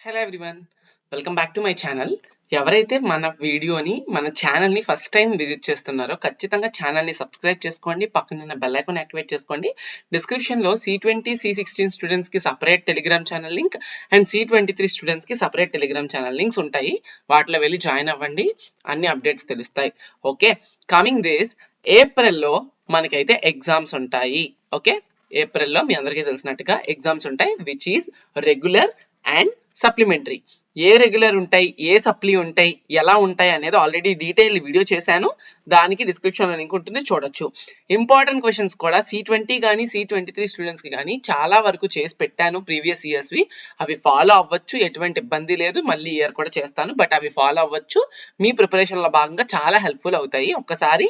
Hello everyone, welcome back to my channel. ఎవరైతే మన వీడియోని మన ఛానల్ని ఫస్ట్ టైం విజిట్ చేస్తున్నారో ఖచ్చితంగా ఛానల్ని సబ్స్క్రైబ్ చేసుకోండి, పక్కనున్న బెల్ ఐకాన్ యాక్టివేట్ చేసుకోండి. డిస్క్రిప్షన్లో C20 C16 స్టూడెంట్స్కి separate Telegram channel link and C23 స్టూడెంట్స్కి సపరేట్ టెలిగ్రామ్ ఛానల్ లింక్స్ ఉంటాయి. వాటిలో వెళ్ళి జాయిన్ అవ్వండి, అన్ని అప్డేట్స్ తెలుస్తాయి. ఓకే, కమింగ్ డేస్ ఏప్రిల్లో మనకైతే ఎగ్జామ్స్ ఉంటాయి. ఓకే, ఏప్రిల్లో మీ అందరికీ తెలిసినట్టుగా ఎగ్జామ్స్ ఉంటాయి, which is regular and supplementary. A regular ఉంటాయి, ఏ సప్లీ ఉంటాయి, ఎలా ఉంటాయి అనేది ఆల్రెడీ డీటెయిల్ వీడియో చేశాను. దానికి డిస్క్రిప్షన్లో లింక్ ఉంటుంది, చూడొచ్చు. ఇంపార్టెంట్ క్వశ్చన్స్ కూడా C20 కానీ C23 స్టూడెంట్స్కి కానీ చాలా వరకు చేసి పెట్టాను ప్రీవియస్ ఇయర్స్వి. అవి ఫాలో అవ్వచ్చు, ఎటువంటి ఇబ్బంది లేదు. మళ్ళీ ఇయర్ కూడా చేస్తాను, బట్ అవి ఫాలో అవ్వచ్చు. మీ ప్రిపరేషన్లో భాగంగా చాలా హెల్ప్ఫుల్ అవుతాయి. ఒక్కసారి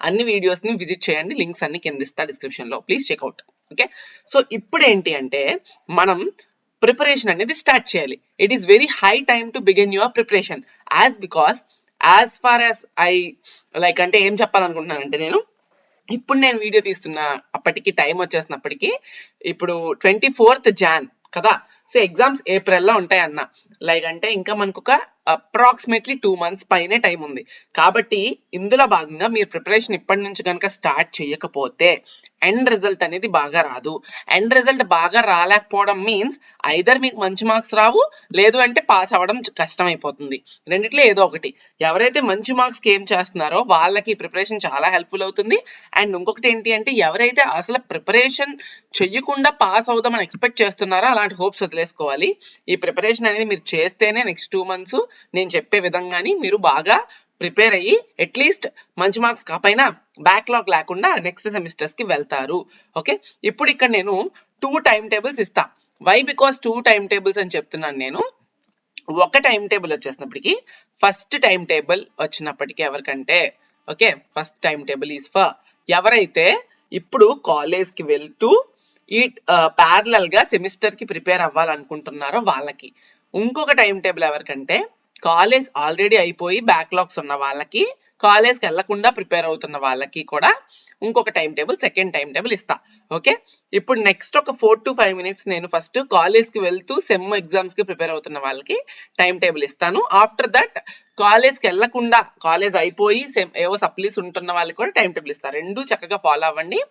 అన్ని వీడియోస్ని విజిట్ చేయండి, లింక్స్ అన్ని కింద ఇస్తా డిస్క్రిప్షన్లో, ప్లీజ్ చెక్అవుట్. ఓకే, సో ఇప్పుడు ఏంటి అంటే మనం ప్రిపరేషన్ అనేది స్టార్ట్ చేయాలి. It is very high time to begin your preparation as far as I like. అంటే ఏం చెప్పాలనుకుంటున్నానంటే, ఇప్పుడు నేను వీడియో తీస్తున్న అప్పటికి టైం వచ్చేసినప్పటికీ ఇప్పుడు 24th Jan కదా. సో ఎగ్జామ్స్ ఏప్రిల్లో ఉంటాయి అన్న. లైక్ అంటే ఇంకా మనకు ఒక అప్రాక్సిమేట్లీ 2 months పైనే టైం ఉంది. కాబట్టి ఇందులో భాగంగా మీరు ప్రిపరేషన్ ఇప్పటి నుంచి కనుక స్టార్ట్ చేయకపోతే ఎండ్ రిజల్ట్ అనేది బాగా రాదు. ఎండ్ రిజల్ట్ బాగా రాలేకపోవడం మీన్స్ ఐదర్ మీకు మంచి మార్క్స్ రావు, లేదు అంటే పాస్ అవ్వడం కష్టం అయిపోతుంది. రెండిట్లో ఏదో ఒకటి. ఎవరైతే మంచి మార్క్స్కి ఏం చేస్తున్నారో వాళ్ళకి ప్రిపరేషన్ చాలా హెల్ప్ఫుల్ అవుతుంది. అండ్ ఇంకొకటి ఏంటి అంటే, ఎవరైతే అసలు ప్రిపరేషన్ చెయ్యకుండా పాస్ అవుదామని ఎక్స్పెక్ట్ చేస్తున్నారో అలాంటి హోప్స్ వదిలేసుకోవాలి. ఈ ప్రిపరేషన్ అనేది మీరు చేస్తేనే నెక్స్ట్ 2 months నేను చెప్పే విధంగాని మీరు బాగా ప్రిపేర్ అయ్యి అట్లీస్ట్ మంచి మార్క్స్ కాకపోయినా బ్యాక్లాగ్ లేకుండా నెక్స్ట్ సెమిస్టర్స్ కి వెళ్తారు. ఓకే, ఇప్పుడు ఇక్కడ నేను 2 టైం టేబుల్స్ ఇస్తా. వై? బికాస్ 2 టైం టేబుల్స్ అని చెప్తున్నాను నేను. ఒక టైం టేబుల్ వచ్చేసినప్పటికీ, ఫస్ట్ టైం టేబుల్ వచ్చినప్పటికీ ఎవరికంటే, okay, first time table is for ఎవరైతే ఇప్పుడు కాలేజ్కి వెళ్తూ ఈ ప్యారలల్ గా సెమిస్టర్ కి ప్రిపేర్ అవ్వాలనుకుంటున్నారో వాళ్ళకి. ఇంకొక టైం టేబుల్ ఎవరికంటే, కాలేజ్ ఆల్రెడీ అయిపోయి బ్యాక్లాగ్స్ ఉన్న వాళ్ళకి, కాలేజ్కి వెళ్లకుండా ప్రిపేర్ అవుతున్న వాళ్ళకి కూడా ఇంకొక time table, second time table ఇస్తా. ఓకే, ఇప్పుడు నెక్స్ట్ ఒక 4 to 5 minutes నేను ఫస్ట్ కాలేజ్కి వెళ్తూ సెమ్ ఎగ్జామ్స్ కి ప్రిపేర్ అవుతున్న వాళ్ళకి టైం టేబుల్ ఇస్తాను. ఆఫ్టర్ దట్ కాలేజ్కి వెళ్లకుండా, కాలేజ్ అయిపోయి ఏవో సప్లీస్ ఉంటున్న వాళ్ళకి కూడా టైం టేబుల్ ఇస్తారు. రెండు చక్కగా ఫాలో అవ్వండి.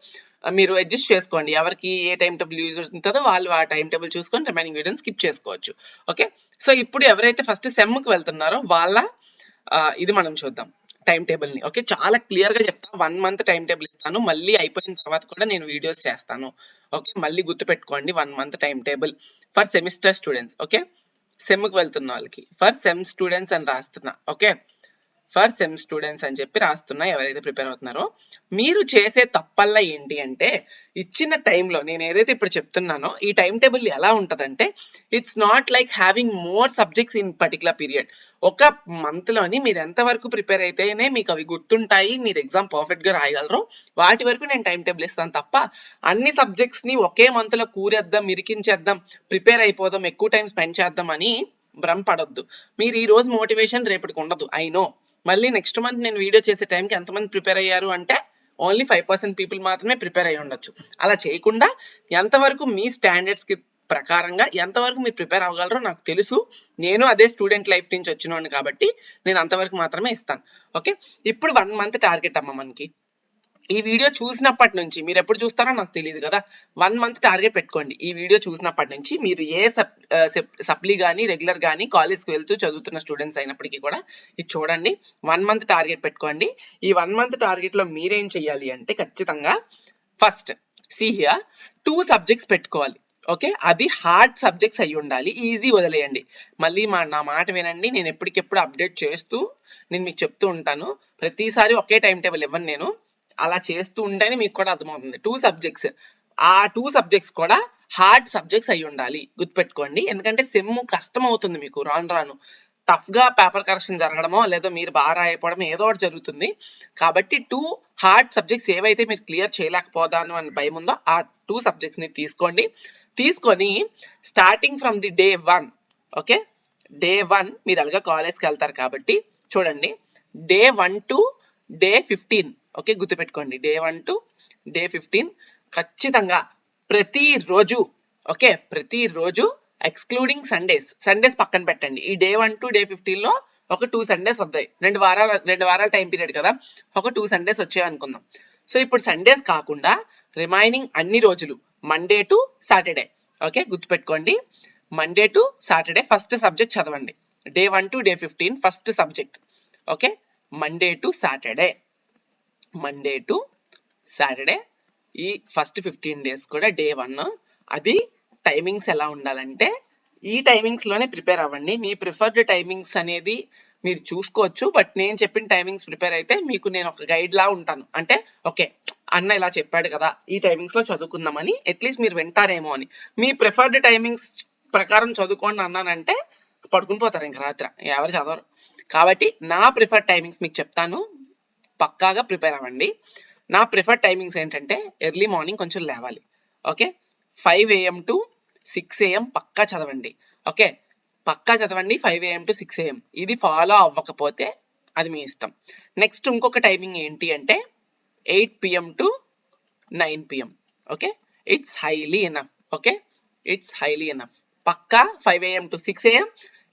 మీరు అడ్జస్ట్ చేసుకోండి, ఎవరికి ఏ టైం టేబుల్ యూజ్ ఉంటుందో వాళ్ళు ఆ టైం టేబుల్ చూసుకొని రిమైనింగ్ వీడియోని స్కిప్ చేసుకోవచ్చు. ఓకే, సో ఇప్పుడు ఎవరైతే ఫస్ట్ సెమ్కి వెళ్తున్నారో వాళ్ళ ఇది మనం చూద్దాం టైం టేబుల్ ని. ఓకే, చాలా క్లియర్ గా చెప్తా. 1 month టైం టేబుల్ ఇస్తాను, మళ్ళీ అయిపోయిన తర్వాత కూడా నేను వీడియోస్ చేస్తాను. ఓకే, మళ్ళీ గుర్తుపెట్టుకోండి, 1 month time table for semester students. Okay, సెమ్కి వెళ్తున్న వాళ్ళకి ఫర్ సెమ్ స్టూడెంట్స్ అని రాస్తున్నా. ఓకే, ఫర్ సెమ్ స్టూడెంట్స్ అని చెప్పి రాస్తున్నా. ఎవరైతే ప్రిపేర్ అవుతున్నారో మీరు చేసే తప్పల్లా ఏంటి అంటే, ఇచ్చిన టైంలో నేను ఏదైతే ఇప్పుడు చెప్తున్నానో ఈ టైం టేబుల్ ఎలా ఉంటుందంటే, it's not like having more subjects in particular period. ఒక మంత్లోని మీరు ఎంతవరకు ప్రిపేర్ అయితేనే మీకు అవి గుర్తుంటాయి, మీరు ఎగ్జామ్ పర్ఫెక్ట్గా రాయగలరో వాటి వరకు నేను టైం టేబుల్ ఇస్తాను తప్ప అన్ని సబ్జెక్ట్స్ని ఒకే మంత్లో కూరేద్దాం, ఇరికించేద్దాం, ప్రిపేర్ అయిపోదాం, ఎక్కువ టైం స్పెండ్ చేద్దాం అని భ్రమపడొద్దు. మీరు ఈ రోజు మోటివేషన్ రేపటికి ఉండదు, ఐ నో. మళ్ళీ నెక్స్ట్ మంత్ నేను వీడియో చేసే టైంకి ఎంతమంది ప్రిపేర్ అయ్యారు అంటే ఓన్లీ 5% పీపుల్ మాత్రమే ప్రిపేర్ అయ్యి ఉండొచ్చు. అలా చేయకుండా ఎంతవరకు మీ స్టాండర్డ్స్కి ప్రకారంగా ఎంతవరకు మీరు ప్రిపేర్ అవ్వగలరో నాకు తెలుసు. నేను అదే స్టూడెంట్ లైఫ్ నుంచి వచ్చినోడిని కాబట్టి నేను అంతవరకు మాత్రమే ఇస్తాను. ఓకే, ఇప్పుడు 1 month టార్గెట్ అమ్మ మనకి. ఈ వీడియో చూసినప్పటి నుంచి, మీరు ఎప్పుడు చూస్తారో నాకు తెలియదు కదా, 1 month టార్గెట్ పెట్టుకోండి. ఈ వీడియో చూసినప్పటి నుంచి మీరు ఏ సప్లీ కానీ రెగ్యులర్ కానీ కాలేజ్కి వెళ్తూ చదువుతున్న స్టూడెంట్స్ అయినప్పటికీ కూడా ఇది చూడండి. 1 month టార్గెట్ పెట్టుకోండి. ఈ 1 month టార్గెట్లో మీరేం చెయ్యాలి అంటే, ఖచ్చితంగా ఫస్ట్ హియర్ 2 subjects పెట్టుకోవాలి. ఓకే, అది హార్డ్ సబ్జెక్ట్స్ అయి ఉండాలి, ఈజీ వదిలేయండి. మళ్ళీ నా మాట వినండి, నేను ఎప్పటికెప్పుడు అప్డేట్ చేస్తూ నేను మీకు చెప్తూ ఉంటాను. ప్రతిసారి ఒకే టైం టేబుల్ ఇవ్వను నేను, అలా చేస్తూ ఉంటేనే మీకు కూడా అర్థమవుతుంది. 2 subjects, ఆ 2 subjects కూడా హార్డ్ సబ్జెక్ట్స్ అయి ఉండాలి, గుర్తుపెట్టుకోండి. ఎందుకంటే సెమ్ కష్టం అవుతుంది మీకు, రాను రాను టఫ్ గా పేపర్ కరెక్షన్ జరగడమో లేదా మీరు బాగా రాయకపోవడం ఏదో ఒకటి జరుగుతుంది. కాబట్టి 2 హార్డ్ సబ్జెక్ట్స్ ఏవైతే మీరు క్లియర్ చేయలేకపోతాను అని భయం ఉందో ఆ 2 subjects ని తీసుకొని starting from the day 1. Okay, day 1 మీరు అలాగా కాలేజ్కి వెళ్తారు కాబట్టి చూడండి, day 1 to day 15. ఓకే, గుర్తుపెట్టుకోండి, day 1 to day 15 ఖచ్చితంగా ప్రతిరోజు, ఓకే, ప్రతిరోజు ఎక్స్క్లూడింగ్ సండేస్ పక్కన పెట్టండి. ఈ డే 1 to డే 15 లో ఒక 2 సండేస్ వస్తాయి. 2 వారాల టైం పీరియడ్ కదా, ఒక 2 సండేస్ వచ్చాయి అనుకుందాం. సో ఇప్పుడు సండేస్ కాకుండా రిమైనింగ్ అన్ని రోజులు మండే టు సాటర్డే. ఓకే, గుర్తుపెట్టుకోండి, Monday to Saturday first subject చదవండి. Day 1 to day 15 first subject. Okay, Monday to Saturday ఈ ఫస్ట్ 15 days కూడా డే 1. అది టైమింగ్స్ ఎలా ఉండాలంటే ఈ టైమింగ్స్ లోనే ప్రిపేర్ అవ్వండి. మీ ప్రిఫర్డ్ టైమింగ్స్ అనేది మీరు చూసుకోవచ్చు, బట్ నేను చెప్పిన టైమింగ్స్ ప్రిపేర్ అయితే మీకు నేను ఒక గైడ్ లా ఉంటాను. అంటే ఓకే, అన్న ఇలా చెప్పాడు కదా, ఈ టైమింగ్స్ లో చదువుకుందామని అట్లీస్ట్ మీరు వింటారేమో అని. మీ ప్రిఫర్డ్ టైమింగ్స్ ప్రకారం చదువుకోండి అన్నానంటే పడుకుని పోతారు ఇంకా రాత్రి, ఎవరు చదవరు. కాబట్టి నా ప్రిఫర్డ్ టైమింగ్స్ మీకు చెప్తాను, పక్కాగా ప్రిపేర్ అవ్వండి. నా ప్రిఫర్డ్ టైమింగ్స్ ఏంటంటే ఎర్లీ మార్నింగ్ కొంచెం లేవాలి. ఓకే, 5 AM to 6 AM పక్కా చదవండి. ఓకే, పక్కా చదవండి 5 AM to 6 AM. ఇది ఫాలో అవ్వకపోతే అది మీ ఇష్టం. నెక్స్ట్ ఇంకొక టైమింగ్ ఏంటి అంటే 8 PM to 9 PM. Okay, it's highly enough. Okay, it's highly enough. పక్కా 5 AM to 6 AM,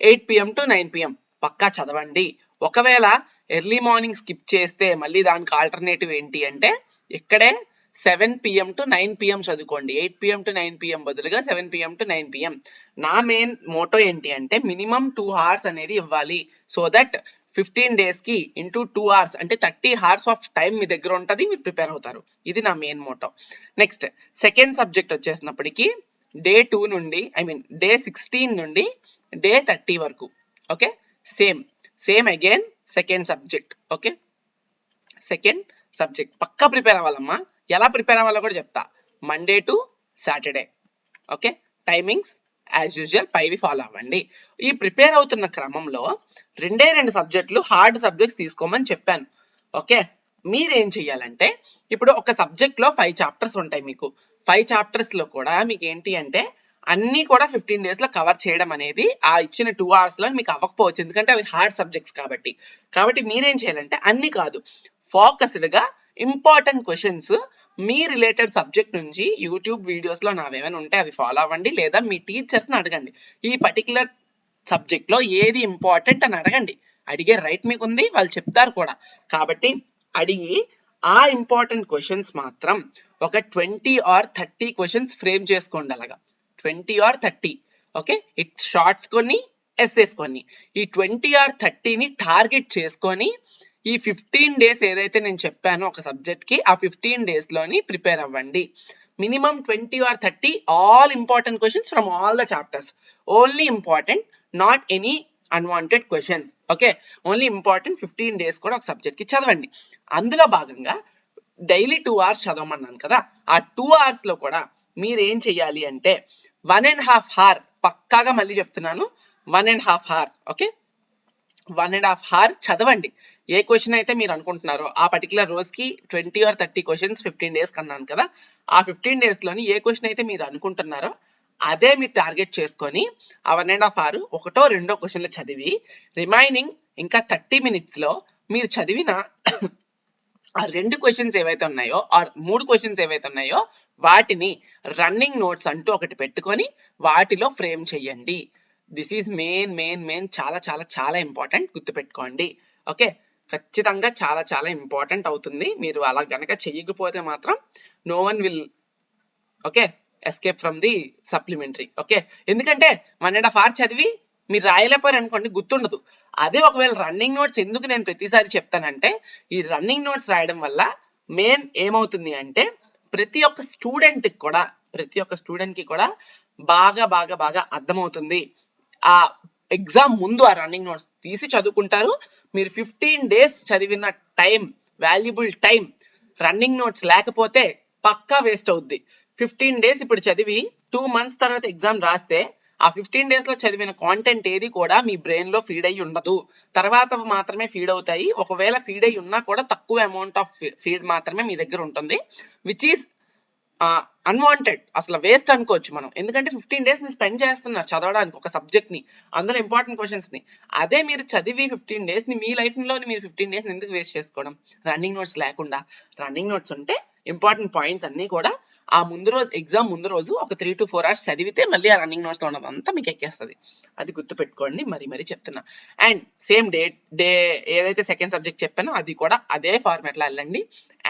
8 PM to 9 PM పక్కా చదవండి. ఒకవేళ ఎర్లీ మార్నింగ్ స్కిప్ చేస్తే మళ్ళీ దానికి ఆల్టర్నేటివ్ ఏంటి అంటే ఇక్కడే 7 PM to 9 PM చదువుకోండి. 8 PM to 9 PM బదులుగా 7 PM to 9 PM. నా మెయిన్ మోటో ఏంటి అంటే మినిమం 2 hours అనేది ఇవ్వాలి. సో దట్ 15 days కి ఇంటూ 2 hours అంటే 30 hours ఆఫ్ టైం మీ దగ్గర ఉంటుంది, మీరు ప్రిపేర్ అవుతారు. ఇది నా main motto. Next second subject వచ్చేసినప్పటికీ డే 2 నుండి డే 16 నుండి డే 30 వరకు. Okay, same again second subject. Okay, second subject పక్కా ప్రిపేర్ అవ్వాలమ్మా. ఎలా ప్రిపేర్ అవ్వాలో కూడా చెప్తా. Monday to Saturday. Okay, timings as usual 5 follow అవ్వండి. ఈ ప్రిపేర్ అవుతున్న క్రమంలో 2 సబ్జెక్టులు హార్డ్ సబ్జెక్ట్స్ తీసుకోమని చెప్పాను. ఓకే, మీరేం చెయ్యాలంటే ఇప్పుడు ఒక సబ్జెక్ట్ లో 5 చాప్టర్స్ ఉంటాయి. మీకు 5 చాప్టర్స్ లో కూడా మీకు ఏంటి అంటే అన్ని కూడా 15 days లో కవర్ చేయడం అనేది ఆ ఇచ్చిన 2 hours లో మీకు అవ్వకపోవచ్చు, ఎందుకంటే అవి హార్డ్ సబ్జెక్ట్స్ కాబట్టి మీరేం చేయాలంటే అన్ని కాదు, ఫోకస్డ్ గా ఇంపార్టెంట్ క్వశ్చన్స్ మీ రిలేటెడ్ సబ్జెక్ట్ నుంచి యూట్యూబ్ వీడియోస్ లో నావేమైనా ఉంటే అవి ఫాలో అవ్వండి, లేదా మీ టీచర్స్ ని అడగండి. ఈ పర్టికులర్ సబ్జెక్ట్ లో ఏది ఇంపార్టెంట్ అని అడగండి. అడిగే రైట్ మీకు ఉంది, వాళ్ళు చెప్తారు కూడా. కాబట్టి అడిగి ఆ ఇంపార్టెంట్ క్వశ్చన్స్ మాత్రం ఒక 20 or 30 క్వశ్చన్స్ ఫ్రేమ్ చేసుకోండి. అలాగా 20 or 30. ఓకే, ఇట్ షార్ట్స్ కొన్ని, ఎస్సేస్ కొన్ని. ఈ 20 or 30ని టార్గెట్ చేసుకొని ఈ 15 days ఏదైతే నేను చెప్పానో ఒక సబ్జెక్ట్ కి, ఆ 15 days లోని ప్రిపేర్ అవ్వండి. Minimum 20 or 30 all important questions from all the chapters. Only important, not any unwanted questions. Okay, only important 15 days కూడా ఒక సబ్జెక్ట్ కి చదవండి. అందులో భాగంగా డైలీ 2 hours చదవమన్నాను కదా, ఆ 2 hours లో కూడా మీరు ఏం చెయ్యాలి అంటే 1.5 hour పక్కాగా, మళ్ళీ చెప్తున్నాను 1.5 hour. ఓకే, 1.5 hour చదవండి. ఏ క్వశ్చన్ అయితే మీరు అనుకుంటున్నారో ఆ పర్టికులర్ రోజుకి 20 or 30 క్వశ్చన్స్ 15 days కన్నాను కదా, ఆ 15 days లోని ఏ క్వశ్చన్ అయితే మీరు అనుకుంటున్నారో అదే మీరు టార్గెట్ చేసుకొని ఆ 1.5 hour 1-2 క్వశ్చన్లు చదివి రిమైనింగ్ ఇంకా 30 minutes లో మీరు చదివిన ఆ 2 క్వశ్చన్స్ ఏవైతే ఉన్నాయో ఆర్ 3 క్వశ్చన్స్ ఏవైతే ఉన్నాయో వాటిని రన్నింగ్ నోట్స్ అంటూ ఒకటి పెట్టుకొని వాటిలో ఫ్రేమ్ చేయండి. దిస్ ఈజ్ మెయిన్ చాలా చాలా చాలా ఇంపార్టెంట్, గుర్తుపెట్టుకోండి. ఓకే, ఖచ్చితంగా చాలా చాలా ఇంపార్టెంట్ అవుతుంది. మీరు అలా గనక చెయ్యకపోతే మాత్రం no one will escape from the supplementary. Okay, ఎందుకంటే 1.5 hour చదివి మీరు రాయలేకపోయారు అనుకోండి, గుర్తుండదు. అదే ఒకవేళ రన్నింగ్ నోట్స్ ఎందుకు నేను ప్రతిసారి చెప్తానంటే, ఈ రన్నింగ్ నోట్స్ రాయడం వల్ల మెయిన్ ఏమవుతుంది అంటే ప్రతి ఒక్క స్టూడెంట్ కి కూడా బాగా అర్థమవుతుంది. ఆ ఎగ్జామ్ ముందు ఆ రన్నింగ్ నోట్స్ తీసి చదువుకుంటారు. మీరు 15 days చదివిన time, valuable time running notes లేకపోతే పక్కా వేస్ట్ అవుద్ది. 15 days ఇప్పుడు చదివి 2 months తర్వాత ఎగ్జామ్ రాస్తే ఆ 15 days లో చదివిన కాంటెంట్ ఏది కూడా మీ బ్రెయిన్ లో ఫీడ్ అయ్యి ఉండదు. తర్వాత మాత్రమే ఫీడ్ అవుతాయి. ఒకవేళ ఫీడ్ అయ్యి ఉన్నా కూడా తక్కువ అమౌంట్ ఆఫ్ ఫీడ్ మాత్రమే మీ దగ్గర ఉంటుంది, విచ్ ఈస్ అన్వాంటెడ్, అసలు వేస్ట్ అనుకోవచ్చు మనం. ఎందుకంటే 15 days ని స్పెండ్ చేస్తున్నారు చదవడానికి ఒక సబ్జెక్ట్ ని, అందులో ఇంపార్టెంట్ క్వశ్చన్స్ ని. అదే మీరు చదివి 15 days ని మీ లైఫ్ లో మీరు 15 days ఎందుకు వేస్ట్ చేసుకోవడం రన్నింగ్ నోట్స్ లేకుండా? రన్నింగ్ నోట్స్ ఉంటే ఇంపార్టెంట్ పాయింట్స్ అన్నీ కూడా ఆ ముందు రోజు ఎగ్జామ్ ముందు రోజు ఒక 3 to 4 hours చదివితే మళ్ళీ ఆ రన్నింగ్ నోట్స్లో ఉన్నదంతా మీకు ఎక్కేస్తుంది. అది గుర్తుపెట్టుకోండి, మరీ చెప్తున్నా. అండ్ సేమ్ డే ఏదైతే సెకండ్ సబ్జెక్ట్ చెప్పానో అది కూడా అదే ఫార్మాట్లో వెళ్ళండి.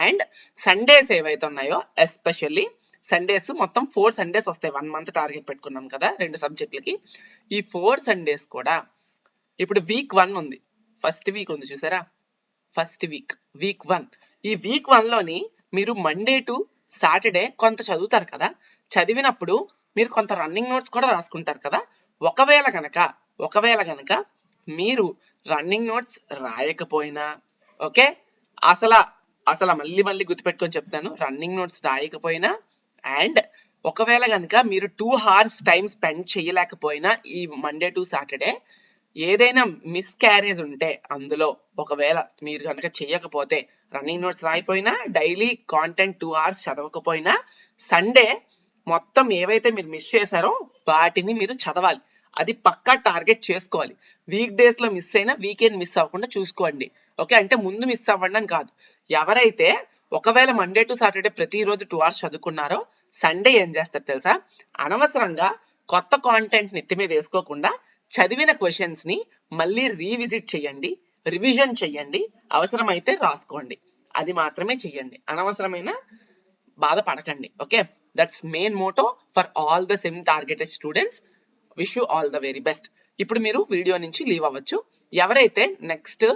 అండ్ సండేస్ ఏవైతే ఉన్నాయో ఎస్పెషల్లీ సండేస్ మొత్తం 4 సండేస్ వస్తాయి. 1 month టార్గెట్ పెట్టుకున్నాం కదా 2 సబ్జెక్టులకి. ఈ 4 సండేస్ కూడా ఇప్పుడు వీక్ 1 ఉంది, ఫస్ట్ వీక్ ఉంది చూసారా, ఫస్ట్ వీక్ 1. ఈ వీక్ 1లోని మీరు మండే టు సాటర్డే కొంత చదువుతారు కదా, చదివినప్పుడు మీరు కొంత రన్నింగ్ నోట్స్ కూడా రాసుకుంటారు కదా. ఒకవేళ గనక మీరు రన్నింగ్ నోట్స్ రాయకపోయినా, ఓకే, అసలు మళ్ళీ గుర్తుపెట్టుకొని చెప్తాను, రన్నింగ్ నోట్స్ రాయకపోయినా అండ్ ఒకవేళ కనుక మీరు 2 hours టైం స్పెండ్ చేయలేకపోయినా ఈ మండే టు సాటర్డే, ఏదైనా మిస్ క్యారేజ్ ఉంటే అందులో, ఒకవేళ మీరు కనుక చేయకపోతే, రన్నింగ్ నోట్స్ రాయిపోయినా, డైలీ కాంటెంట్ 2 hours చదవకపోయినా, సండే మొత్తం ఏవైతే మీరు మిస్ చేశారో వాటిని మీరు చదవాలి. అది పక్కా టార్గెట్ చేసుకోవాలి. వీక్ డేస్లో మిస్ అయినా వీకెండ్ మిస్ అవ్వకుండా చూసుకోండి. ఓకే, అంటే ముందు మిస్ అవ్వండి అని కాదు. ఎవరైతే ఒకవేళ మండే టు సాటర్డే ప్రతిరోజు 2 hours చదువుకున్నారో సండే ఏం చేస్తారు తెలుసా, అనవసరంగా కొత్త కాంటెంట్ నెత్తి మీద వేసుకోకుండా చదివిన క్వశ్చన్స్ ని మళ్ళీ రీవిజిట్ చేయండి, రివిజన్ చెయ్యండి, అవసరమైతే రాసుకోండి. అది మాత్రమే చెయ్యండి, అనవసరమైన బాధపడకండి. Okay, that's main motto for all the sem targeted students. Wish you all the very best. ఇప్పుడు మీరు వీడియో నుంచి లీవ్ అవ్వచ్చు. ఎవరైతే నెక్స్ట్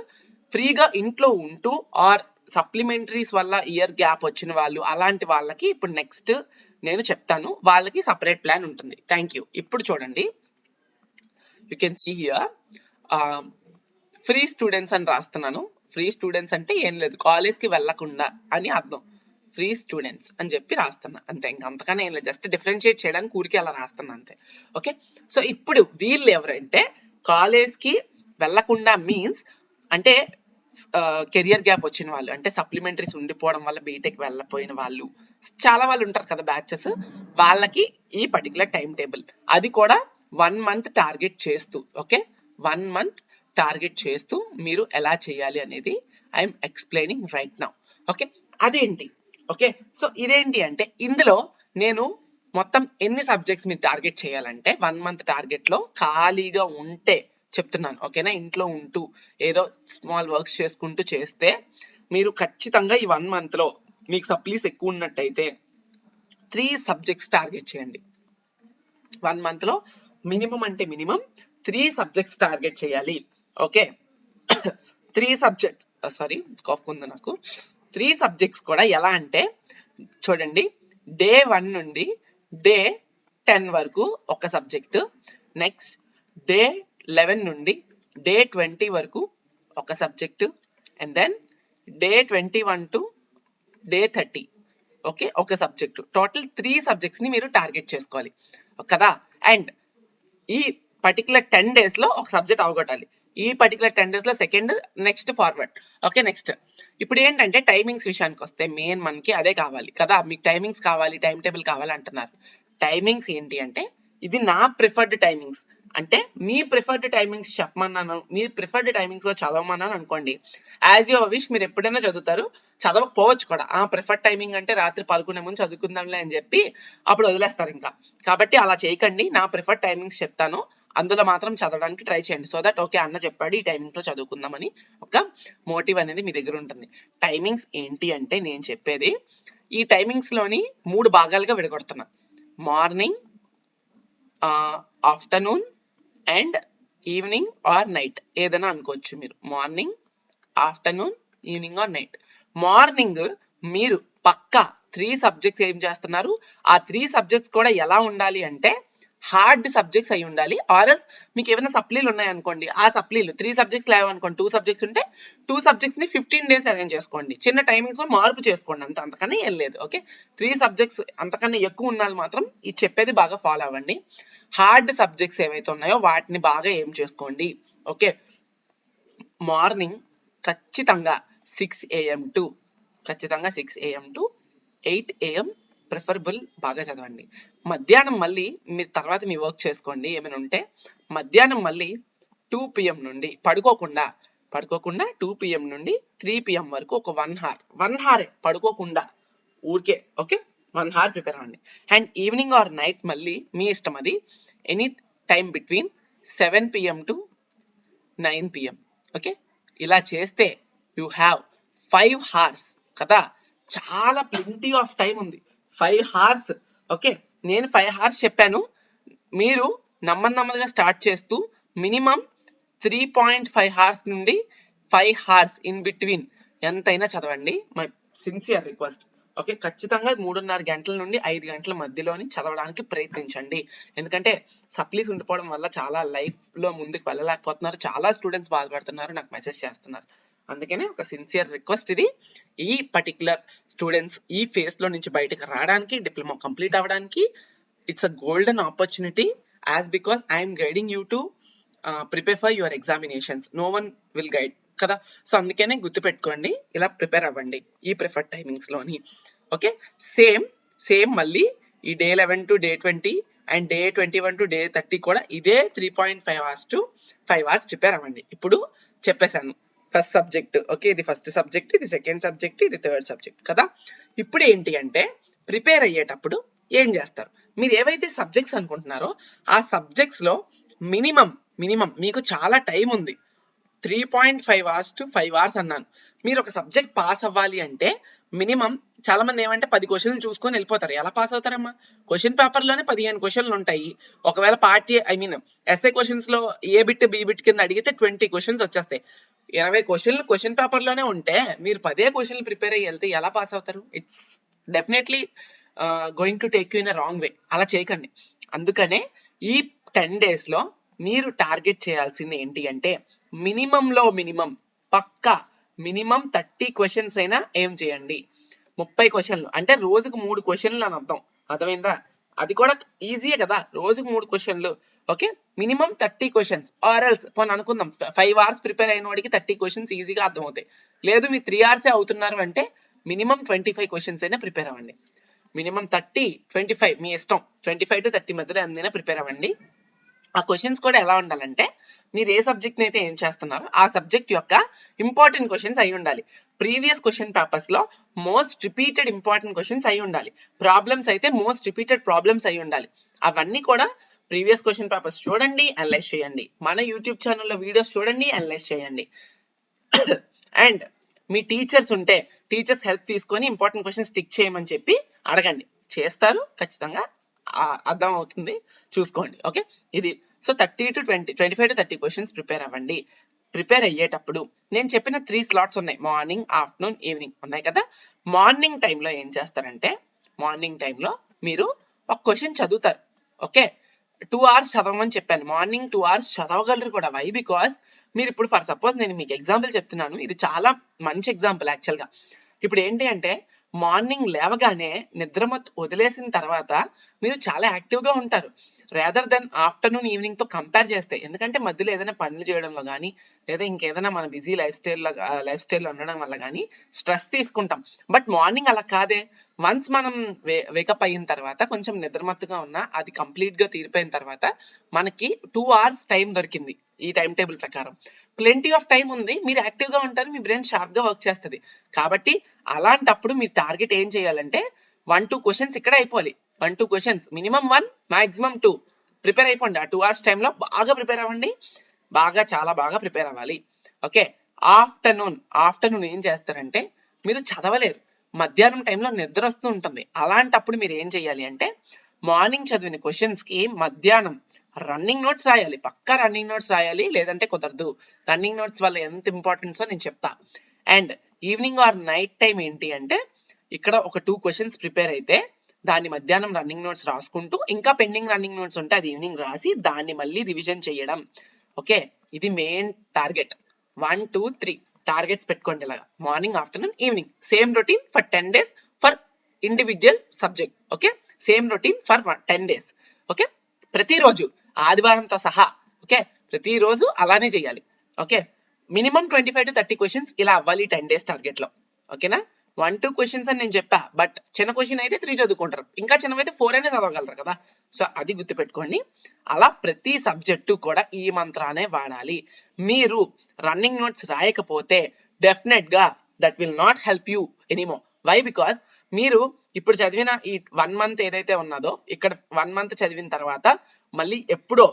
ఫ్రీగా ఇంట్లో ఉంటూ ఆర్ సప్లిమెంటరీస్ వల్ల ఇయర్ గ్యాప్ వచ్చిన వాళ్ళు, అలాంటి వాళ్ళకి ఇప్పుడు నెక్స్ట్ నేను చెప్తాను, వాళ్ళకి సపరేట్ ప్లాన్ ఉంటుంది. Thank you. ఇప్పుడు చూడండి, you can see here free students అని రాస్తున్నాను. ఫ్రీ స్టూడెంట్స్ అంటే ఏం లేదు, కాలేజ్కి వెళ్ళకుండా అని అర్థం. ఫ్రీ స్టూడెంట్స్ అని చెప్పి రాస్తున్నా అంతే, ఇంకా అంతకన్నా ఏం లేదు, జస్ట్ డిఫరెన్షియేట్ చేయడానికి ఊరికి అలా రాస్తున్నా అంతే. ఓకే, సో ఇప్పుడు వీళ్ళు ఎవరంటే కాలేజ్కి వెళ్ళకుండా మీన్స్ అంటే కెరియర్ గ్యాప్ వచ్చిన వాళ్ళు, అంటే సప్లిమెంటరీస్ ఉండిపోవడం వల్ల బీటెక్ వెళ్ళపోయిన వాళ్ళు, చాలా వాళ్ళు ఉంటారు కదా బ్యాచెస్, వాళ్ళకి ఈ పర్టికులర్ టైం టేబుల్, అది కూడా 1 month టార్గెట్ చేస్తూ, ఓకే, 1 month టార్గెట్ చేస్తూ మీరు ఎలా చేయాలి అనేది I'm explaining right now. Okay, అదేంటి, ఓకే, సో ఇదేంటి అంటే ఇందులో నేను మొత్తం ఎన్ని సబ్జెక్ట్స్ మీరు టార్గెట్ చేయాలంటే 1 month టార్గెట్లో ఖాళీగా ఉంటే చెప్తున్నాను, ఓకేనా, ఇంట్లో ఉంటూ ఏదో స్మాల్ వర్క్స్ చేసుకుంటూ చేస్తే మీరు ఖచ్చితంగా ఈ 1 monthలో మీకు సప్లీస్ ఎక్కువ ఉన్నట్టయితే 3 subjects టార్గెట్ చేయండి. 1 monthలో మినిమం అంటే మినిమం 3 subjects టార్గెట్ చేయాలి. ఓకే, 3 subjects, సారీ కాఫ్ ఉంది నాకు. 3 subjects కూడా ఎలా అంటే చూడండి, డే 1 నుండి డే 10 వరకు ఒక సబ్జెక్ట్, నెక్స్ట్ డే 11 నుండి డే 20 వరకు ఒక subject, and then day 21 to day 30, okay, ఒక సబ్జెక్ట్. టోటల్ 3 subjects ని మీరు టార్గెట్ చేసుకోవాలి కదా. అండ్ ఈ పర్టికులర్ 10 days లో ఒక సబ్జెక్ట్ అవగొట్టాలి. ఈ పర్టికులర్ 10 days లో second, next forward. Okay, next ఇప్పుడు ఏంటంటే టైమింగ్స్ విషయానికి వస్తే మెయిన్ మనకి అదే కావాలి కదా, మీకు టైమింగ్స్ కావాలి, టైం టేబుల్ కావాలి అంటున్నారు. టైమింగ్స్ ఏంటి అంటే ఇది నా ప్రిఫర్డ్ టైమింగ్స్, అంటే మీ ప్రిఫర్డ్ టైమింగ్స్ చెప్పమన్నాను, మీ ప్రిఫర్డ్ టైమింగ్స్ లో చదవమన్నాను అనుకోండి, యాజ్ యువర్ విష్, మీరు ఎప్పుడైనా చదువుతారు, చదవకపోవచ్చు కూడా. ఆ ప్రిఫర్డ్ టైమింగ్ అంటే రాత్రి 11 ముందు చదువుకుందాంలే అని చెప్పి అప్పుడు వదిలేస్తారు ఇంకా. కాబట్టి అలా చేయకండి, నా ప్రిఫర్డ్ టైమింగ్స్ చెప్తాను, అందులో మాత్రం చదవడానికి ట్రై చేయండి. సో దట్ ఓకే అన్న చెప్పాడు ఈ టైమింగ్స్ లో చదువుకుందామని ఒక మోటివ్ అనేది మీ దగ్గర ఉంటుంది. టైమింగ్స్ ఏంటి అంటే నేను చెప్పేది ఈ టైమింగ్స్ లోని 3 భాగాలుగా విడగొడుతున్నా. Morning, afternoon and evening or night, ఏదైనా అనుకోవచ్చు మీరు. Morning, afternoon, evening or night. Morning మీరు పక్కా 3 subjects ఏం చేస్తున్నారు, ఆ 3 subjects కూడా ఎలా ఉండాలి అంటే హార్డ్ సబ్జెక్ట్స్ అయి ఉండాలి. ఆర్ఎల్స్ మీకు ఏమైనా సప్లీలు ఉన్నాయనుకోండి, ఆ సప్లీలు 3 subjects లేవనుకోండి, 2 subjects ఉంటే 2 subjects ని 15 days అరేంజ్ చేసుకోండి. చిన్న టైమింగ్స్ లో మార్పు చేసుకోండి, అంతకన్నా ఏం లేదు. ఓకే, 3 subjects అంతకన్నా ఎక్కువ ఉండాలి మాత్రం ఇది చెప్పేది బాగా ఫాలో అవ్వండి. హార్డ్ సబ్జెక్ట్స్ ఏవైతే ఉన్నాయో వాటిని బాగా ఏం చేసుకోండి. ఓకే, మార్నింగ్ ఖచ్చితంగా 6 AM టు 8 AM ప్రిఫరబుల్ బాగా చదవండి. మధ్యాహ్నం మళ్ళీ మీరు తర్వాత మీ వర్క్ చేసుకోండి ఏమైనా ఉంటే. మధ్యాహ్నం మళ్ళీ 2 PM నుండి పడుకోకుండా 2 PM నుండి 3 PM వరకు ఒక 1 hour పడుకోకుండా ఊరికే ఓకే 1 hour ప్రిపేర్ అవ్వండి. అండ్ ఈవినింగ్ ఆర్ నైట్ మళ్ళీ మీ ఇష్టం, అది any time between 7 PM to 9 PM. Okay, ఇలా చేస్తే యూ హ్యావ్ 5 hours కదా, చాలా ప్లెంటీ ఆఫ్ టైం ఉంది. 5 hours. ఓకే, నేను 5 hours చెప్పాను, మీరు నెమ్మదిగా స్టార్ట్ చేస్తూ మినిమం 3.5 hours నుండి 5 hours ఇన్ బిట్వీన్ ఎంతైనా చదవండి. My sincere request. ఓకే, ఖచ్చితంగా 3.5 గంటల నుండి 5 గంటల మధ్యలోని చదవడానికి ప్రయత్నించండి. ఎందుకంటే సప్లీస్ ఉండిపోవడం వల్ల చాలా లైఫ్లో ముందుకు వెళ్ళలేకపోతున్నారు, చాలా స్టూడెంట్స్ బాధపడుతున్నారు, నాకు మెసేజ్ చేస్తున్నారు. అందుకనే ఒక సిన్సియర్ రిక్వెస్ట్ ఇది. ఈ పర్టికులర్ స్టూడెంట్స్ ఈ ఫేజ్లో నుంచి బయటకు రావడానికి, డిప్లొమా కంప్లీట్ అవ్వడానికి it's a golden opportunity, as because I'm guiding you to prepare for your examinations. No one will guide కదా. సో అందుకనే గుర్తుపెట్టుకోండి, ఇలా ప్రిపేర్ అవ్వండి ఈ ప్రిఫర్డ్ టైమింగ్స్లోని. ఓకే, సేమ్ మళ్ళీ ఈ day 11 to day 20 and day 21 to day 30 కూడా ఇదే 3.5 hours టు 5 hours ప్రిపేర్ అవ్వండి. ఇప్పుడు చెప్పేశాను ఫస్ట్ సబ్జెక్ట్. ఓకే, ఇది ఫస్ట్ సబ్జెక్ట్, ఇది సెకండ్ సబ్జెక్ట్, ఇది థర్డ్ సబ్జెక్ట్ కదా. ఇప్పుడు ఏంటి అంటే ప్రిపేర్ అయ్యేటప్పుడు ఏం చేస్తారు, మీరు ఏవైతే సబ్జెక్ట్స్ అనుకుంటున్నారో ఆ సబ్జెక్ట్స్లో మినిమం మీకు చాలా టైం ఉంది. 3.5 hours టు 5 hours అన్నాను. మీరు ఒక సబ్జెక్ట్ పాస్ అవ్వాలి అంటే మినిమం, చాలా మంది ఏమంటే 10 క్వశ్చన్లు చూసుకొని వెళ్ళిపోతారు. ఎలా పాస్ అవుతారమ్మా? క్వశ్చన్ పేపర్లోనే 15 క్వశ్చన్లు ఉంటాయి. ఒకవేళ ఎస్ఏ క్వశ్చన్స్లో ఏ బిట్ బి బిట్ కింద అడిగితే 20 క్వశ్చన్స్ వచ్చేస్తాయి. 20 క్వశ్చన్లు క్వశ్చన్ పేపర్లోనే ఉంటే మీరు 10 క్వశ్చన్లు ప్రిపేర్ అయ్యి వెళ్తే ఎలా పాస్ అవుతారు? It's definitely going to take you in a wrong way. అలా చేయకండి. అందుకనే ఈ 10 daysలో మీరు టార్గెట్ చేయాల్సింది ఏంటి అంటే మినిమం పక్కా మినిమం 30 క్వశ్చన్స్ అయినా ఏం చేయండి. 30 క్వశ్చన్లు అంటే రోజుకు 3 క్వశ్చన్లు అని అర్థమైందా? అది కూడా ఈజీయే కదా, రోజుకు 3 క్వశ్చన్లు. Okay, minimum 30 questions. Or else పోనీ అనుకుందాం 5 hours ప్రిపేర్ అయిన వాడికి 30 క్వశ్చన్స్ ఈజీగా అర్థమవుతాయి. లేదు మీరు 3 hours అవుతున్నారు అంటే మినిమం 25 క్వశ్చన్స్ అయినా ప్రిపేర్ అవ్వండి. మినిమం 30, 25 మీ ఇష్టం, 25 to 30 మధ్యలో ఎంతైనా ప్రిపేర్ అవ్వండి. ఆ క్వశ్చన్స్ కూడా ఎలా ఉండాలంటే మీరు ఏ సబ్జెక్ట్ అయితే ఏం చేస్తున్నారో ఆ సబ్జెక్ట్ యొక్క ఇంపార్టెంట్ క్వశ్చన్స్ అయి ఉండాలి. ప్రీవియస్ క్వశ్చన్ పేపర్స్ లో మోస్ట్ రిపీటెడ్ ఇంపార్టెంట్ క్వశ్చన్స్ అయి ఉండాలి. ప్రాబ్లమ్స్ అయితే మోస్ట్ రిపీటెడ్ ప్రాబ్లమ్స్ అయి ఉండాలి. అవన్నీ కూడా ప్రీవియస్ క్వశ్చన్ పేపర్స్ చూడండి, అనలైజ్ చేయండి. మన యూట్యూబ్ ఛానల్లో వీడియోస్ చూడండి, అనలైజ్ చేయండి. అండ్ మీ టీచర్స్ ఉంటే టీచర్స్ హెల్ప్ తీసుకొని ఇంపార్టెంట్ క్వశ్చన్స్ టిక్ చేయమని చెప్పి అడగండి. చేస్తారు ఖచ్చితంగా, అర్థం అవుతుంది, చూసుకోండి. ఓకే, ఇది so 30 to 20, 25 to 30 questions prepare అవ్వండి. ప్రిపేర్ అయ్యేటప్పుడు నేను చెప్పిన 3 slots ఉన్నాయి, మార్నింగ్, ఆఫ్టర్నూన్, ఈవినింగ్ ఉన్నాయి కదా. మార్నింగ్ టైంలో ఏం చేస్తారంటే మార్నింగ్ టైంలో మీరు ఒక క్వశ్చన్ చదువుతారు. ఓకే, 2 hours చదవమని చెప్పాను. మార్నింగ్ 2 hours చదవగలరు కూడా. వై? బికాస్ మీరు ఇప్పుడు ఫర్ సపోజ్ నేను మీకు ఎగ్జాంపుల్ చెప్తున్నాను, ఇది చాలా మంచి ఎగ్జాంపుల్ యాక్చువల్గా. ఇప్పుడు ఏంటి అంటే మార్నింగ్ లేవగానే నిద్రమత్తు వదిలేసిన తర్వాత మీరు చాలా యాక్టివ్గా ఉంటారు, రేదర్ దెన్ ఆఫ్టర్నూన్, ఈవినింగ్తో కంపేర్ చేస్తే. ఎందుకంటే మధ్యలో ఏదైనా పనులు చేయడంలో కానీ లేదా ఇంకేదైనా మన బిజీ లైఫ్ స్టైల్లో ఉండడం వల్ల కానీ స్ట్రెస్ తీసుకుంటాం. బట్ మార్నింగ్ అలా కాదే. వన్స్ మనం వేకప్ అయిన తర్వాత కొంచెం నిద్రమత్తుగా ఉన్నా అది కంప్లీట్గా తీరిపోయిన తర్వాత మనకి 2 hours టైం దొరికింది. ఈ టైం టేబుల్ ప్రకారం ప్లెంటీ ఆఫ్ టైం ఉంది, మీరు యాక్టివ్గా ఉంటారు, మీ బ్రెయిన్ షార్ప్గా వర్క్ చేస్తుంది. కాబట్టి అలాంటప్పుడు మీరు టార్గెట్ ఏం చేయాలంటే 1-2 క్వశ్చన్స్ ఇక్కడ అయిపోవాలి. 1-2 క్వశ్చన్స్, మినిమం 1, మాక్సిమం 2 ప్రిపేర్ అయిపోండి. ఆ 2 hours టైంలో బాగా ప్రిపేర్ అవ్వండి, చాలా బాగా ప్రిపేర్ అవ్వాలి. ఓకే, ఆఫ్టర్నూన్ ఏం చేస్తారంటే మీరు చదవలేరు, మధ్యాహ్నం టైంలో నిద్ర వస్తూ ఉంటుంది. అలాంటప్పుడు మీరు ఏం చేయాలి అంటే మార్నింగ్ చదివిన క్వశ్చన్స్కి మధ్యాహ్నం రన్నింగ్ నోట్స్ రాయాలి. పక్కా రన్నింగ్ నోట్స్ రాయాలి, లేదంటే కుదరదు. రన్నింగ్ నోట్స్ వల్ల ఎంత ఇంపార్టెన్సో నేను చెప్తా. And evening or night time ఏంటి అంటే ఇక్కడ ఒక 2 క్వశ్చన్స్ ప్రిపేర్ అయితే దాన్ని మధ్యాహ్నం రన్నింగ్ నోట్స్ రాసుకుంటూ, ఇంకా పెండింగ్ రన్నింగ్ నోట్స్ ఉంటే అది ఈవినింగ్ రాసి దాన్ని మళ్ళీ రివిజన్ చేయడం. ఓకే, ఇది మెయిన్ టార్గెట్. 1, 2, 3 టార్గెట్స్ పెట్టుకోండి ఇలాగా, morning, afternoon, evening. Same routine for 10 days for individual subject. Okay, same routine for 10 days. Okay, ప్రతిరోజు ఆదివారంతో సహా. ఓకే, ప్రతిరోజు అలానే చేయాలి. ఓకే, మినిమం 25 to 30 క్వశ్చన్స్ ఇలా అవ్వాలి 10 days టార్గెట్లో. ఓకేనా? 1-2 క్వశ్చన్స్ అని నేను చెప్పా, బట్ చిన్న క్వశ్చన్ అయితే 3 చదువుకుంటారు, ఇంకా చిన్నవైతే 4 అయినా చదవగలరు కదా. సో అది గుర్తుపెట్టుకోండి. అలా ప్రతి సబ్జెక్టు కూడా ఈ మంత్రానే వాడాలి. మీరు రన్నింగ్ నోట్స్ రాయకపోతే డెఫినెట్గా that will not help you anymore. Why because మీరు ఇప్పుడు చదివిన ఈ 1 మంత్ ఏదైతే ఉన్నదో ఇక్కడ 1 మంత్ చదివిన తర్వాత మళ్ళీ ఎప్పుడో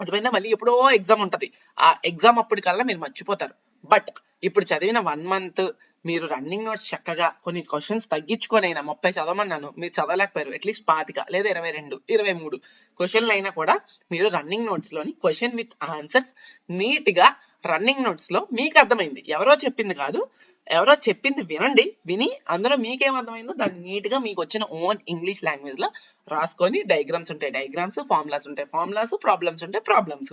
అర్థమైందా, మళ్ళీ ఎప్పుడో ఎగ్జామ్ ఉంటది, ఆ ఎగ్జామ్ అప్పటికల్లా మీరు మర్చిపోతారు. బట్ ఇప్పుడు చదివిన 1 మంత్ మీరు రన్నింగ్ నోట్స్ చక్కగా కొన్ని క్వశ్చన్స్ తగ్గించుకొని అయినా 30 చదవమన్నాను, మీరు చదవలేకపోయారు, అట్లీస్ట్ 25 లేదా 22 23 క్వశ్చన్లు అయినా కూడా మీరు రన్నింగ్ నోట్స్ లోని క్వశ్చన్ విత్ ఆన్సర్స్ నీట్ గా రన్నింగ్ నోట్స్ లో మీకు అర్థమైంది, ఎవరో చెప్పింది కాదు, ఎవరో చెప్పింది వినండి, విని అందులో మీకేం అర్థమైందో దాన్ని నీట్ గా మీకు వచ్చిన ఓన్ ఇంగ్లీష్ లాంగ్వేజ్ లో రాసుకొని, డయాగ్రామ్స్ ఉంటాయి డయాగ్రామ్స్, ఫార్ములాస్ ఉంటాయి ఫార్ములాస్, ప్రాబ్లమ్స్ ఉంటాయి ప్రాబ్లమ్స్,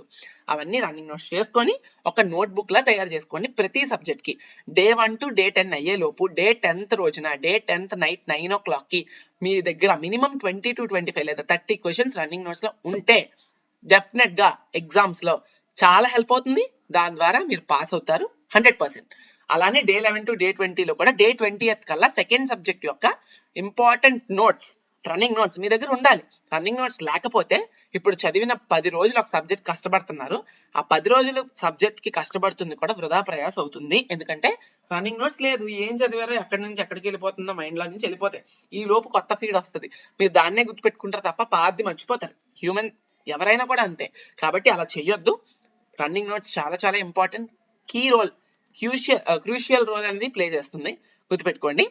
అవన్నీ రన్నింగ్ నోట్స్ చేసుకొని ఒక నోట్ బుక్ లా తయారు చేసుకోండి ప్రతి సబ్జెక్ట్ కి. డే 1 to డే 10 అయ్యే లోపు డే 10th రోజున డే 10th నైట్ 9 o'clock కి మీ దగ్గర మినిమం 20 to 25 లేదా 30 క్వశ్చన్స్ రన్నింగ్ నోట్స్ లో ఉంటే డెఫినెట్ గా ఎగ్జామ్స్ లో చాలా హెల్ప్ అవుతుంది, దాని ద్వారా మీరు పాస్ అవుతారు 100%. అలానే డే 11 to డే 20 లో కూడా డే 20th కల్లా సెకండ్ సబ్జెక్ట్ యొక్క ఇంపార్టెంట్ నోట్స్ రన్నింగ్ నోట్స్ మీ దగ్గర ఉండాలి. రన్నింగ్ నోట్స్ లేకపోతే ఇప్పుడు చదివిన 10 రోజులు ఒక సబ్జెక్ట్ కష్టపడుతున్నారు, ఆ 10 రోజులు సబ్జెక్ట్ కి కష్టపడుతుంది కూడా వృధా ప్రయాస అవుతుంది. ఎందుకంటే రన్నింగ్ నోట్స్ లేదు, ఏం చదివారో ఎక్కడి నుంచి ఎక్కడికి వెళ్ళిపోతుందో మైండ్ లో నుంచి వెళ్ళిపోతాయి, ఈ లోపు కొత్త ఫీడ్ వస్తుంది, మీరు దాన్నే గుర్తుపెట్టుకుంటారు తప్ప పాతది మర్చిపోతారు. హ్యూమన్ ఎవరైనా కూడా అంతే, కాబట్టి అలా చెయ్యొద్దు. రన్నింగ్ నోట్స్ చాలా చాలా important, key role, crucial role అనేది ప్లే చేస్తుంది, గుర్తుపెట్టుకోండి.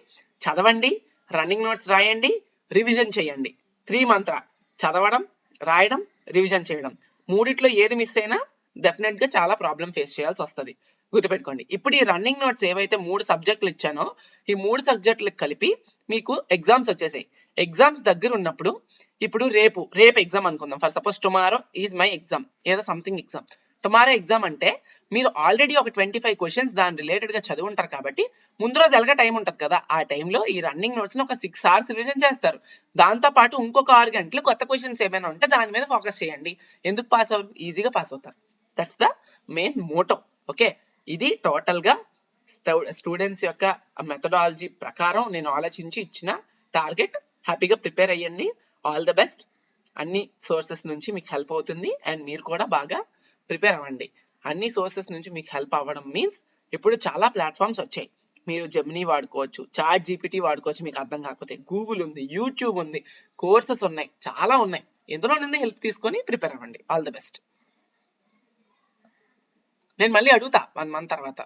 చదవండి, రన్నింగ్ నోట్స్ రాయండి, రివిజన్ చేయండి. 3 మంత్ర చదవడం, రాయడం, రివిజన్ చేయడం, మూడిట్లో ఏది మిస్ అయినా డెఫినెట్ గా చాలా ప్రాబ్లం ఫేస్ చేయాల్సి వస్తుంది, గుర్తుపెట్టుకోండి. ఇప్పుడు ఈ రన్నింగ్ నోట్స్ ఏవైతే 3 సబ్జెక్టులు ఇచ్చానో ఈ 3 సబ్జెక్టులకు కలిపి మీకు ఎగ్జామ్స్ వచ్చేసాయి. ఎగ్జామ్స్ దగ్గర ఉన్నప్పుడు ఇప్పుడు రేపు ఎగ్జామ్ అనుకుందాం, for suppose tomorrow is my exam, ఏదో సంథింగ్ ఎగ్జామ్, టుమారో ఎగ్జామ్ అంటే మీరు ఆల్రెడీ ఒక 25 క్వశ్చన్స్ దాని రిలేటెడ్ గా చదివి ఉంటారు కాబట్టి ముందు రోజు ఎలాగ టైం ఉంటుంది కదా, ఆ టైంలో ఈ రన్నింగ్ నోట్స్ ని ఒక 6 hours రివిజన్ చేస్తారు. దాంతో పాటు ఇంకొక 6 గంటలు కొత్త క్వశ్చన్స్ ఏమైనా ఉంటే దాని మీద ఫోకస్ చేయండి. ఎందుకు పాస్ అవ్వరు, ఈజీగా పాస్ అవుతారు. That's the main motto. Okay, ఇది టోటల్ గా స్టూడెంట్స్ యొక్క మెథడాలజీ ప్రకారం నేను ఆలోచించి ఇచ్చిన టార్గెట్. హ్యాపీగా ప్రిపేర్ అయ్యండి, ఆల్ ద బెస్ట్. అన్ని సోర్సెస్ నుంచి మీకు హెల్ప్ అవుతుంది అండ్ మీరు కూడా బాగా ప్రిపేర్ అవ్వండి. అన్ని సోర్సెస్ నుంచి మీకు హెల్ప్ అవ్వడం మీన్స్ ఇప్పుడు చాలా ప్లాట్ఫామ్స్ వచ్చాయి, మీరు జెమినీ వాడుకోవచ్చు, చాట్ జీపీటీ వాడుకోవచ్చు, మీకు అర్థం కాకపోతే గూగుల్ ఉంది, యూట్యూబ్ ఉంది, కోర్సెస్ ఉన్నాయి, చాలా ఉన్నాయి, ఎందులో నుండి హెల్ప్ తీసుకొని ప్రిపేర్ అవ్వండి. All the best. నేను మళ్ళీ అడుగుతా 1 month తర్వాత.